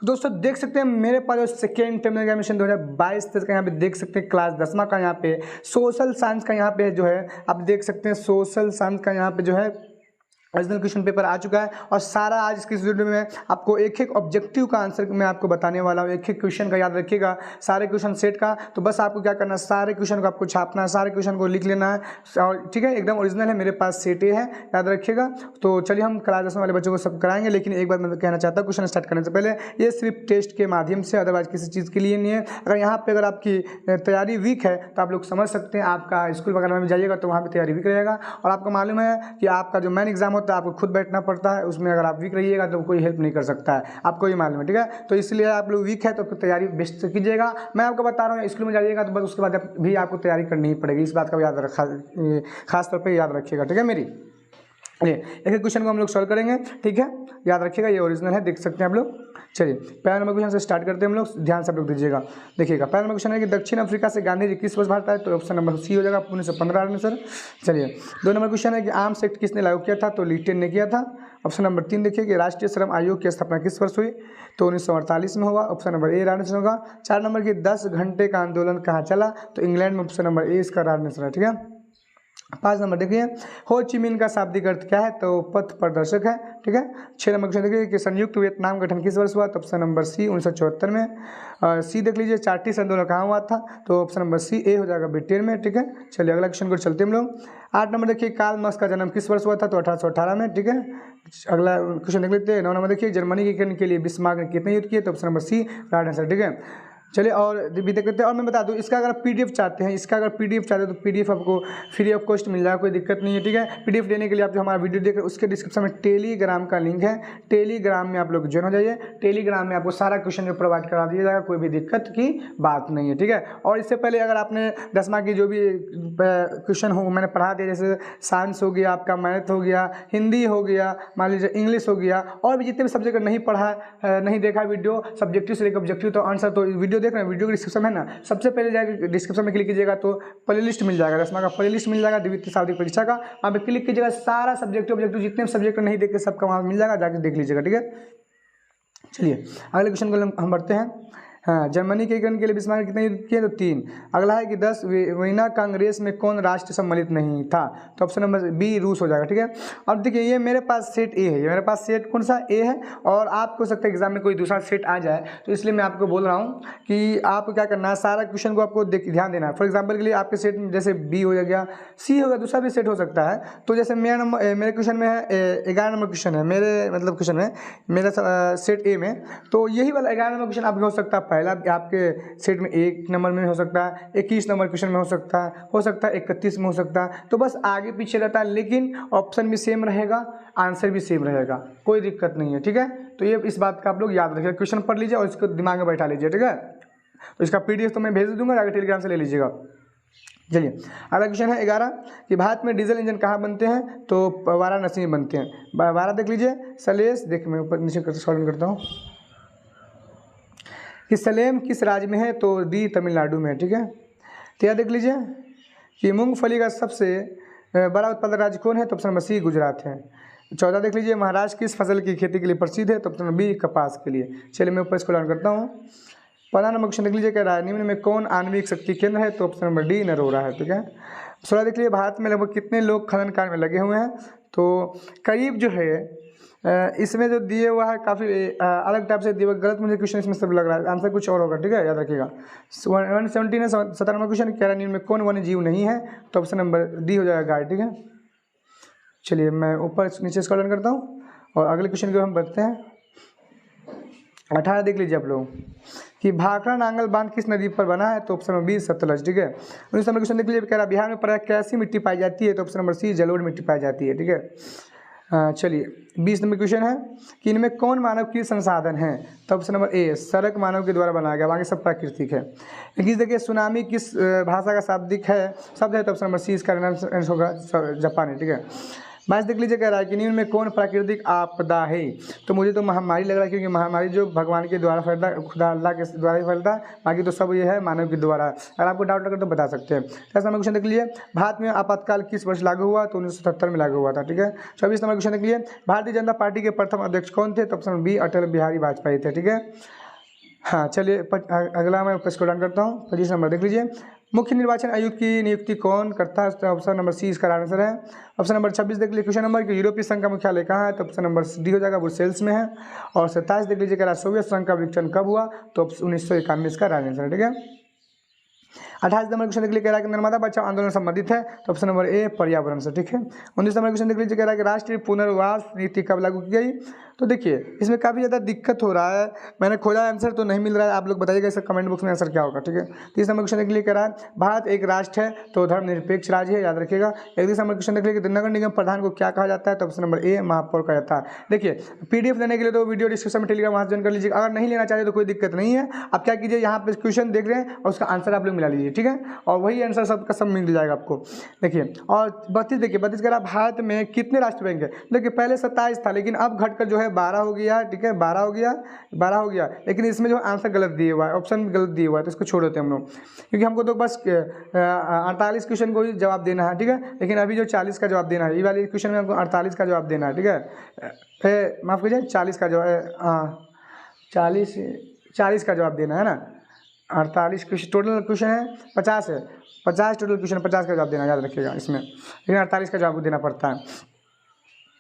दोस्तों देख सकते हैं मेरे पास जो सेकेंड टर्म एग्जामिनेशन 2022 तक का यहाँ पे देख सकते हैं क्लास 10वां का यहाँ पे सोशल साइंस का यहाँ पे जो है आप देख सकते हैं सोशल साइंस का यहाँ पे जो है ओरिजिनल क्वेश्चन पेपर आ चुका है और सारा आज इसकी वीडियो में आपको एक एक ऑब्जेक्टिव का आंसर मैं आपको बताने वाला हूँ। एक एक क्वेश्चन का याद रखिएगा, सारे क्वेश्चन सेट का। तो बस आपको क्या करना है, सारे क्वेश्चन को आपको छापना है, सारे क्वेश्चन को लिख लेना है और ठीक है, एकदम ओरिजिनल है, मेरे पास सेट है, याद रखिएगा। तो चलिए हम क्लास 10 वाले बच्चों को सब कराएंगे, लेकिन एक बात मैं कहना चाहता हूँ क्वेश्चन स्टार्ट करने से पहले, ये सिर्फ टेस्ट के माध्यम से, अदरवाइज किसी चीज़ के लिए नहीं है। अगर यहाँ पर अगर आपकी तैयारी वीक है तो आप लोग समझ सकते हैं, आपका स्कूल वगैरह में जाइएगा तो वहाँ पर तैयारी वीक रहेगा। और आपको मालूम है कि आपका जो मेन एग्जाम होता है आपको खुद बैठना पड़ता है, उसमें अगर आप वीक रहिएगा तो कोई हेल्प नहीं कर सकता है, आपको ही मालूम है, ठीक है। तो इसलिए आप लोग वीक है तो तैयारी बेस्ट कीजिएगा। मैं आपको बता रहा हूँ स्कूल में जाइएगा तो बस उसके बाद भी आपको तैयारी करनी ही पड़ेगी, इस बात का याद रखा, खास तौर पे याद रखिएगा, ठीक है। मेरी ये एक क्वेश्चन को हम लोग सॉल्व करेंगे, ठीक है, याद रखिएगा, ये ओरिजिनल है, देख सकते हैं आप लोग। चलिए पहला नंबर क्वेश्चन से स्टार्ट करते हैं हम लोग, ध्यान से आप लोग दीजिएगा। देखिएगा पहला नंबर क्वेश्चन है कि दक्षिण अफ्रीका से गांधी जी किस वर्ष भारत आए, तो ऑप्शन नंबर सी हो जाएगा 1915 आंसर। चलिए 2 नंबर क्वेश्चन है कि आर्म्स एक्ट किसने लागू किया था, तो लिटन ने किया था। ऑप्शन नंबर 3 देखिए कि राष्ट्रीय श्रम आयोग की स्थापना किस वर्ष हुई, तो 1948 में हुआ, option number A right answer होगा। 4 नंबर की 10 घंटे का आंदोलन कहाँ चला, तो इंग्लैंड में, ऑप्शन नंबर ए इसका राइट आंसर है, ठीक है। 5 नंबर देखिए हो ची मिन का शाब्दिक अर्थ क्या है, तो पथ प्रदर्शक है, ठीक है। 6 नंबर क्वेश्चन देखिए कि संयुक्त वियतनाम गठन किस वर्ष हुआ, तो ऑप्शन नंबर सी 1974 में। सी देख लीजिए चार्टिस्ट आंदोलन कहाँ हुआ था, तो ऑप्शन नंबर सी ए हो जाएगा ब्रिटेन में, ठीक है। चलिए अगला क्वेश्चन को चलते हम लोग। 8 नंबर देखिए कार्ल मार्क्स का जन्म किस वर्ष हुआ था, तो 1818 में, ठीक है। अगला क्वेश्चन देख लेते हैं। 9 नंबर देखिए जर्मनी के एकीकरण के लिए बिस्मार्क ने कितने युद्ध किए, तो option number C right answer, ठीक है। चलिए और भी देख लेते हैं। और मैं बता दूं इसका अगर पीडीएफ चाहते हैं, इसका अगर पीडीएफ चाहते हैं तो पीडीएफ आपको फ्री ऑफ कॉस्ट मिल जाएगा, कोई दिक्कत नहीं है, ठीक है। पीडीएफ लेने के लिए आप जो हमारा वीडियो देख रहे हैं उसके डिस्क्रिप्शन में टेलीग्राम का लिंक है, टेलीग्राम में आप लोग ज्वाइन हो जाइए। टेलीग्राम में आपको सारा क्वेश्चन जो प्रोवाइड करा दिया जाएगा, कोई भी दिक्कत की बात नहीं है, ठीक है। और इससे पहले अगर आपने 10वां की जो भी क्वेश्चन हो मैंने पढ़ा दिया, जैसे साइंस हो गया, आपका मैथ हो गया, हिंदी हो गया, मान लीजिए इंग्लिश हो गया, और भी जितने भी सब्जेक्ट नहीं पढ़ा नहीं देखा वीडियो सब्जेक्टिव से लेकर ऑब्जेक्टिव तो आंसर, तो वीडियो देख रहे हैं, वीडियो के डिस्क्रिप्शन है ना, सबसे पहले जाकर डिस्क्रिप्शन में क्लिक कीजिएगा तो प्ले लिस्ट मिल जाएगा, 10वां का प्ले लिस्ट मिल जाएगा, द्वितीय शाब्दिक परीक्षा का, वहाँ पे क्लिक कीजिएगा, सारा सब्जेक्टिव ऑब्जेक्टिव जितने सब्जेक्ट नहीं देखे सबका वहाँ मिल जाएगा, जाकर देख लीजिएगा, ठीक है। चलिए अगले क्वेश्चन को हम बढ़ते हैं। हाँ, जर्मनी के एकीकरण के लिए बिस्मार्क ने कितने युद्ध किए, तो 3। अगला है कि 10 वीना कांग्रेस में कौन राष्ट्र सम्मिलित नहीं था, तो ऑप्शन नंबर बी रूस हो जाएगा, ठीक है। अब देखिए ये मेरे पास सेट ए है, ये मेरे पास सेट कौन सा ए है, और आपको सकता है एग्जाम में कोई दूसरा सेट आ जाए, तो इसलिए मैं आपको बोल रहा हूँ कि आपको क्या करना है, सारा क्वेश्चन को आपको ध्यान देना है। फॉर एग्जाम्पल के लिए आपके सेट में जैसे बी हो गया, सी हो गया, दूसरा भी सेट हो सकता है। तो जैसे मेरे क्वेश्चन में है 11 नंबर क्वेश्चन है, मेरे मतलब क्वेश्चन में मेरा सेट ए में, तो यही वाला 11 नंबर क्वेश्चन आपका हो सकता है पहला आपके सेट में 1 नंबर में हो सकता है, 21 नंबर क्वेश्चन में हो सकता है 31 में हो सकता है, तो बस आगे पीछे रहता है, लेकिन ऑप्शन भी सेम रहेगा, आंसर भी सेम रहेगा, कोई दिक्कत नहीं है, ठीक है। तो ये इस बात का आप लोग याद रखिए, क्वेश्चन पढ़ लीजिए और इसको दिमाग में बैठा लीजिए, ठीक है। तो इसका पीडीएफ तो मैं भेज दूंगा, जाकर टेलीग्राम से ले लीजिएगा। चलिए अगला क्वेश्चन है 11 कि भारत में डीजल इंजन कहाँ बनते हैं, तो वाराणसी में बनते हैं। 12 देख लीजिए सलेश, देख मैं ऊपर नीचे करते सॉल्व करता हूँ कि सलेम किस राज्य में है, तो डी तमिलनाडु में, ठीक है। तो यह देख लीजिए कि मूंगफली का सबसे बड़ा उत्पादक राज्य कौन है, तो ऑप्शन नंबर सी गुजरात है। 14 देख लीजिए महाराष्ट्र किस फसल की खेती के लिए प्रसिद्ध है, तो ऑप्शन नंबर बी कपास के लिए। चलिए मैं ऊपर इसको लर्न करता हूँ। 15 नंबर क्वेश्चन देख लीजिए कि निम्न में कौन आणविक शक्ति केंद्र है, तो ऑप्शन नंबर डी नरोरा है, ठीक है। 16 देख लीजिए भारत में लगभग कितने लोग खनन कार्य में लगे हुए हैं, तो करीब जो है इसमें जो दिए हुआ है काफ़ी अलग टाइप से दिए हुआ, गलत मुझे क्वेश्चन इसमें सब लग रहा है, आंसर कुछ और होगा, ठीक है, याद रखिएगा। 117 है। 17 नंबर क्वेश्चन कैरानियन में कौन वन्य जीव नहीं है, तो ऑप्शन नंबर डी हो जाएगा गाय, ठीक है। चलिए मैं ऊपर नीचे इसका लर्न करता हूँ और अगले क्वेश्चन को हम बढ़ते हैं। 18 देख लीजिए आप लोग कि भाखड़ा नांगल बांध किस नदी पर बना है, तो ऑप्शन नंबर बी सतलज, ठीक है। 19 नंबर क्वेश्चन देख लीजिए कह रहा बिहार में प्रायः कैसी मिट्टी पाई जाती है, तो ऑप्शन नंबर सी जलोढ़ मिट्टी पाई जाती है, ठीक है। चलिए 20 नंबर क्वेश्चन है कि इनमें कौन मानव की संसाधन है, तो ऑप्शन नंबर ए सड़क मानव के द्वारा बनाया गया, बाकी सब प्राकृतिक है। 21 देखिए सुनामी किस भाषा का शाब्दिक है शब्द है, तो ऑप्शन नंबर सी इसका आंसर होगा जापानी, ठीक है। मैच देख लीजिए, कह रहा है कि निम्न में कौन प्राकृतिक आपदा है। तो मुझे तो महामारी लग रहा है, क्योंकि महामारी जो भगवान के द्वारा फैलता, खुदा अल्लाह के द्वारा ही फैलता, बाकी तो सब ये है मानव के द्वारा। अगर आपको डाउट लगे तो बता सकते हैं। 10 नंबर क्वेश्चन देख लीजिए, भारत में आपातकाल किस वर्ष लागू हुआ। तो 1977 में लागू हुआ था। ठीक है। 24 नंबर क्वेश्चन देख लीजिए, भारतीय जनता पार्टी के प्रथम अध्यक्ष कौन थे। तो ऑप्शन बी अटल बिहारी वाजपेयी थे। ठीक है। हाँ चलिए अगला मैं इसको डाउन करता हूँ। 25 नंबर देख लीजिए, मुख्य निर्वाचन आयुक्त की नियुक्ति कौन करता है। तो ऑप्शन नंबर सी इसका आंसर है। ऑप्शन नंबर 26 देख लीजिए, क्वेश्चन नंबर कि यूरोपीय संघ का मुख्यालय कहाँ है। तो ऑप्शन नंबर डी हो जाएगा, ब्रुसेल्स में है। और 27 देख लीजिए, कह रहा सोवियत संघ का विघटन कब हुआ। तो 1991 इसका आंसर है। ठीक है। 28 नंबर क्वेश्चन देख लीजिए, कह रहा है कि नर्मदा बचाओ आंदोलन संबंधित है। तो ऑप्शन नंबर ए पर्यावरण से। ठीक है। 19 नंबर क्वेश्चन देख लीजिए, कह रहा है कि राष्ट्रीय पुनर्वास नीति कब लागू की गई। तो देखिए इसमें काफ़ी ज़्यादा दिक्कत हो रहा है, मैंने खोजा आंसर तो नहीं मिल रहा है, आप लोग बताइएगा इसका कमेंट बॉक्स में आंसर क्या होगा। ठीक है। 30 नंबर क्वेश्चन के लिए कह रहा है भारत एक राष्ट्र है तो धर्मनिरपेक्ष राज्य है, याद रखिएगा। 31 नंबर क्वेश्चन देख लीजिए, नगर निगम प्रधान को क्या कहा जाता है। तो ऑप्शन नंबर ए महापौर कहा जाता है। देखिए PDF लेने के लिए तो वीडियो डिस्क्रिप्शन में टेलीग्राम वहाँ ज्वाइन कर लीजिए। अगर नहीं लेना चाहिए तो कोई दिक्कत नहीं है, आप क्या कीजिए यहाँ पे क्वेश्चन देख रहे हैं और उसका आंसर आप लोग मिला लीजिए। ठीक है। और वही आंसर सबका सब मिल जाएगा आपको। देखिए और 32 देखिए, 32 कह रहा भारत में कितने राष्ट्र बैंक है। देखिए पहले 27 था, लेकिन अब घटकर जो है 12 हो गया। ठीक है, 12 हो गया, लेकिन इसमें जो आंसर गलत दिए हुआ है, ऑप्शन गलत दिए हुआ है, तो इसको छोड़ देते हैं हम लोग, क्योंकि हमको तो बस 48 क्वेश्चन को ही जवाब देना है। ठीक है। लेकिन अभी जो 40 का जवाब देना है, ये वाले क्वेश्चन में हमको 48 का जवाब देना है। ठीक है, माफ़ कीजिए 40 का जवाब, हाँ 40 का जवाब देना है ना। 48 क्वेश्चन टोटल क्वेश्चन है, 50 है, 50 टोटल क्वेश्चन, 50 का जवाब देना, याद रखिएगा इसमें, लेकिन 48 का जवाब देना पड़ता है।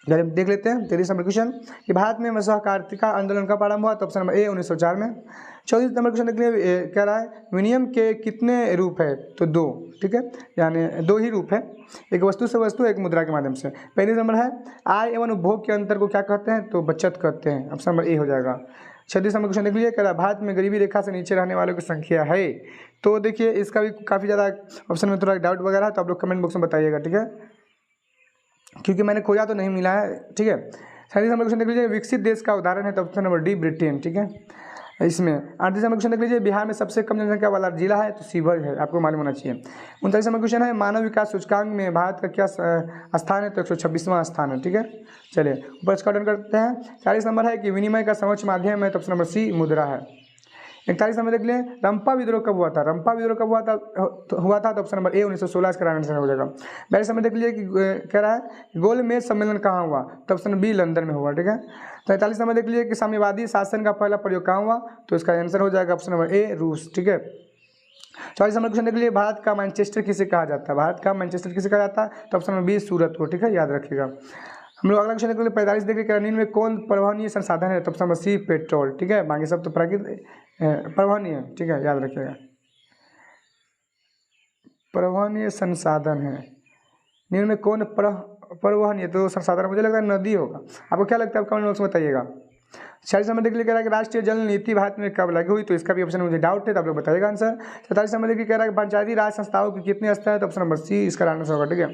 चलिए देख लेते हैं 33 नंबर क्वेश्चन कि भारत में सहकारिता आंदोलन कब आरंभ हुआ। तो ऑप्शन नंबर ए 1904 में। 24 नंबर क्वेश्चन देखिए, कह रहा है विनिमय के कितने रूप है। तो 2। ठीक है, यानी 2 ही रूप है, एक वस्तु से वस्तु, एक मुद्रा के माध्यम से। 35 नंबर है आय एवं उपभोग के अंतर को क्या कहते हैं। तो बचत कहते हैं, ऑप्शन नंबर ए हो जाएगा। 36 नंबर क्वेश्चन देख लीजिए, कह रहा है भारत में गरीबी रेखा से नीचे रहने वालों की संख्या है। तो देखिए इसका भी काफ़ी ज़्यादा ऑप्शन में थोड़ा डाउट वगैरह है, तो आप लोग कमेंट बॉक्स में बताइएगा। ठीक है, क्योंकि मैंने खोजा तो नहीं मिला है। ठीक है। 37 नंबर क्वेश्चन देख लीजिए, विकसित देश का उदाहरण है। तो ऑप्शन नंबर डी ब्रिटेन। ठीक है। इसमें 38 नंबर क्वेश्चन देख लीजिए, बिहार में सबसे कम जनसंख्या वाला जिला है। तो शिवहर है, आपको मालूम होना चाहिए। 39 नंबर क्वेश्चन है मानव विकास सूचकांक में भारत का क्या स्थान है। तो 126वां स्थान है। ठीक है। चलिए ऊपर इसका डन करते हैं। 40 नंबर है कि विनिमय का सर्वोच्च माध्यम है। तो ऑप्शन नंबर सी मुद्रा है। 41 नंबर देख लें, रंपा विद्रोह कब हुआ था। रंपा विद्रोह कब हुआ था। तो ऑप्शन नंबर ए 1916 इसका आंसर हो जाएगा। 42 नंबर देख लीजिए कि कह रहा है गोलमेज सम्मेलन कहाँ हुआ। तो ऑप्शन बी लंदन में हुआ। ठीक है। 43 नंबर देख लीजिए कि साम्यवादी शासन का पहला प्रयोग कहाँ हुआ। तो इसका आंसर हो जाएगा ऑप्शन नंबर ए रूस। ठीक है। 44 नंबर क्वेश्चन देख लीजिए, भारत का मैनचेस्टर किसे कहा जाता है। भारत का मैनचेस्टर किसे कहा जाता है। तो ऑप्शन नंबर बी सूरत को। ठीक है, याद रखिएगा। हम लोग अगला क्वेश्चन देख लीजिए, 45 देख लीजिए, निम्न में कौन परिवहनीय संसाधन है। तो ऑप्शन नंबर सी पेट्रोल। ठीक है, बाकी सब तो प्राकृतिक परिवहनीय। ठीक है, याद रखिएगा, परिवहनीय संसाधन है। निम्न में कौन परिवहनीय तो संसाधन, मुझे लगता है नदी होगा। आपको क्या लगता है, आप कमेंट बॉक्स में बताइएगा। 46 नंबर देख लीजिए, कह रहा है कि राष्ट्रीय जल नीति भारत में कब लागू हुई। तो इसका भी ऑप्शन मुझे डाउट है, तो आप लोग बताइएगा आंसर। 47 नंबर देखिए, कह रहा है कि पंचायती राज संस्थाओं की कितने स्तर है। तो ऑप्शन नंबर सी इसका आंसर होगा। ठीक है।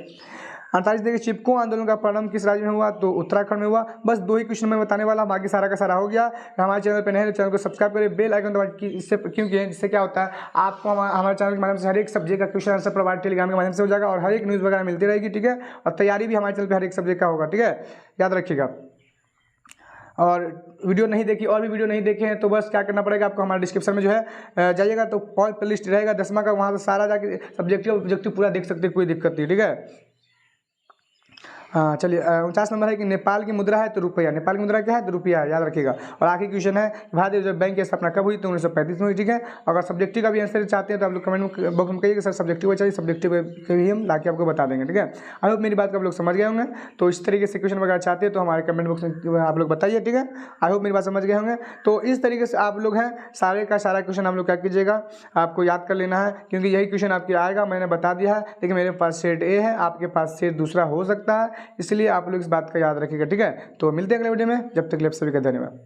48 देखिए, चिपको आंदोलन का प्रारंभ किस राज्य में हुआ। तो उत्तराखंड में हुआ। बस 2 ही क्वेश्चन में बताने वाला, बाकी सारा का सारा हो गया। हमारे चैनल पर नए हैं तो चैनल को सब्सक्राइब करें, बेल आइकन दबा, इससे क्योंकि जिससे क्या होता है आपको हमारे चैनल के माध्यम से हर एक सब्जेक्ट का क्वेश्चन आंसर प्रोवाइड टेलीग्राम के माध्यम से हो जाएगा, और हर एक न्यूज़ वगैरह मिलती रहेगी। ठीक है। और तैयारी भी हमारे चैनल पर हर एक सब्जेक्ट का होगा। ठीक है, याद रखिएगा। और वीडियो नहीं देखी, और भी वीडियो नहीं देखे हैं तो बस क्या करना पड़ेगा आपको, हमारे डिस्क्रिप्शन में जो है जाइएगा तो ऑल प्लेलिस्ट रहेगा 10वां का, वहाँ से सारा जाके सब्जेक्टिव ऑब्जेक्टिव पूरा देख सकते हैं, कोई दिक्कत नहीं। ठीक है। हाँ चलिए 49 नंबर है कि नेपाल की मुद्रा है तो रुपया। नेपाल की मुद्रा क्या है। तो रुपया है, याद रखिएगा। और आखिरी क्वेश्चन है भारतीय रिजर्व बैंक की स्थापना कब हुई। तो 1935 में हुई। ठीक है। अगर सब्जेक्टिव का भी आंसर चाहते हैं तो आप लोग कमेंट बॉक्स में कहिए कि सर सब्जेक्टिव चाहिए, सब्जेक्टिव के भी हम लाके आपको बता देंगे। ठीक है। आई होप मेरी बात को आप लोग समझ गए होंगे। तो इस तरीके से क्वेश्चन वगैरह चाहते हैं तो हमारे कमेंट बॉक्स में आप लोग बताइए। ठीक है, आई होप मेरी बात समझ गए होंगे। तो इस तरीके से आप लोग हैं सारे का सारा क्वेश्चन आप लोग क्या कीजिएगा, आपको याद कर लेना है, क्योंकि यही क्वेश्चन आपके आएगा, मैंने बता दिया है। लेकिन मेरे पास सेट ए है, आपके पास सेट दूसरा हो सकता है, इसलिए आप लोग इस बात का याद रखिएगा। ठीक है, तो मिलते हैं अगले वीडियो में, जब तक के लिए सभी का धन्यवाद।